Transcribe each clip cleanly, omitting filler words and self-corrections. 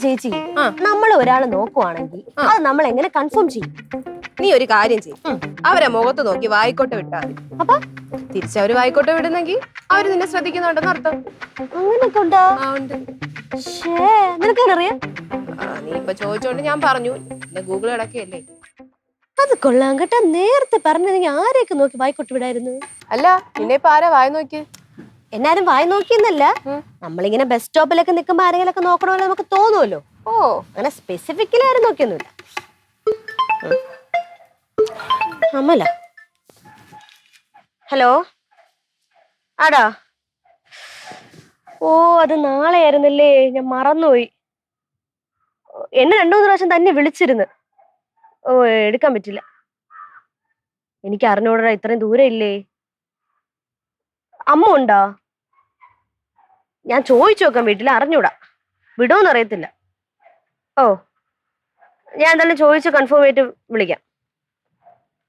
ചേച്ചി നമ്മൾ ഒരാള് നോക്കുവാണെങ്കിൽ അത് നമ്മൾ എങ്ങനെ കൺഫേം ചെയ്യും? നീ ഒരു കാര്യം ചെയ്യും, അവരെ മുഖത്ത് നോക്കി വായിക്കോട്ടെ വിട്ടാ മതി. അപ്പൊ തിരിച്ചവര് വായിക്കോട്ടെ വിടുന്നെങ്കിൽ അവര് നിന്നെ ശ്രദ്ധിക്കുന്നുണ്ടെന്ന് അർത്ഥം. അങ്ങനൊക്കെ ഉണ്ടോ? ഉണ്ട്. നിനക്കറിയാം? നീ ഇപ്പൊ ചോദിച്ചോണ്ട് ഞാൻ പറഞ്ഞു. പിന്നെ ഗൂഗിൾ കിടക്കുകയല്ലേ. അത് കൊള്ളാം കേട്ടാ. നേരത്തെ പറഞ്ഞെങ്കിൽ ആരെയൊക്കെ നോക്കി വായിക്കോട്ട് വിടായിരുന്നു. അല്ല, നിന്നെ ഇപ്പൊ ആരാ വായി നോക്കി? എന്നാരും വായി നോക്കിയെന്നല്ല, നമ്മളിങ്ങനെ ബസ് സ്റ്റോപ്പിലൊക്കെ നിൽക്കുമ്പോ ആരെങ്കിലൊക്കെ നോക്കണമല്ലോ നമുക്ക് തോന്നുമല്ലോ. ഓ, അങ്ങനെ സ്പെസിഫിക്കലി ആരും നോക്കിയൊന്നുമില്ല. അമ്മല. ഹലോ, ആടാ. ഓ, അത് നാളെ ആയിരുന്നല്ലേ, ഞാൻ മറന്നുപോയി. എന്നെ 2-3 പ്രാവശ്യം തന്നെ വിളിച്ചിരുന്നു. ഓ, എടുക്കാൻ പറ്റില്ല. എനിക്ക് അറിഞ്ഞൂടാ, ഇത്രയും ദൂരം ഇല്ലേ. അമ്മ ഉണ്ടോ? ഞാൻ ചോദിച്ചു നോക്കാം വീട്ടിൽ, അറിഞ്ഞൂടാ. വിടുമെന്ന് അറിയത്തില്ല. ഓ, ഞാൻ എന്തായാലും ചോദിച്ച് കൺഫേം ആയിട്ട് വിളിക്കാം.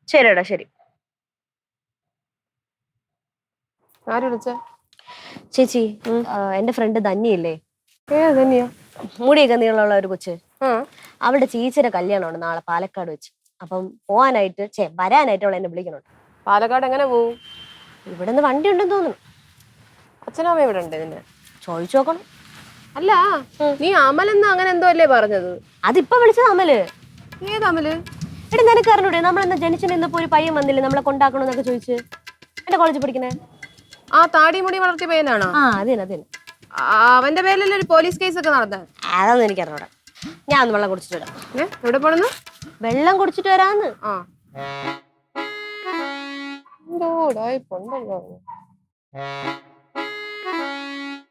ശരിടാ, ശരി. ആര് വിളിച്ച? ചേച്ചി, എന്റെ ഫ്രണ്ട് ധന്യയില്ലേ, ഏത് തന്നെയാ? മുടിയൊക്കെ നീളമുള്ള ഒരു കൊച്ച്. അവളുടെ ചേച്ചിയുടെ കല്യാണമാണ് നാളെ പാലക്കാട് വെച്ച്. അപ്പം വരാനായിട്ട് അവൾ എന്നെ വിളിക്കണുണ്ട്. പാലക്കാട് എങ്ങനെ പോവും? ഇവിടെ നിന്ന് വണ്ടി ഉണ്ടെന്ന് തോന്നുന്നു. അച്ഛനും അമ്മയും ഇവിടെ ഉണ്ട് നിന്നെ? ചോദിച്ചു നോക്കണം. അല്ല, നീ അമലെന്ന് അങ്ങനെ എന്തോ അല്ലേ പറഞ്ഞത്? അതിപ്പോ വിളിച്ചത് അമല്. ഏത് അമല്? എടി, നിനക്ക് അറിഞ്ഞൂടെ, നമ്മളെന്നാ ജനിച്ചിന് ഇന്നിപ്പോ ഒരു പയ്യൻ വന്നില്ലേ നമ്മളെ കൊണ്ടാക്കണമെന്നൊക്കെ ചോദിച്ച്, എന്റെ കോളേജിൽ പഠിക്കണേ. ആ താടി മുടി വളർത്തിയ പയ്യനാണോ? ആ, അതന്നെ. അവന്റെ പേരിലല്ലേ ഒരു പോലീസ് കേസ് ഒക്കെ നടത്താൻ? അതൊന്നും എനിക്ക് അറിഞ്ഞൂടാ. ഞാൻ ഒന്ന് വെള്ളം കുടിച്ചിട്ട് വരാം. എവിടെ പോണെന്ന്? വെള്ളം കുടിച്ചിട്ട് വരാന്ന്. ആ.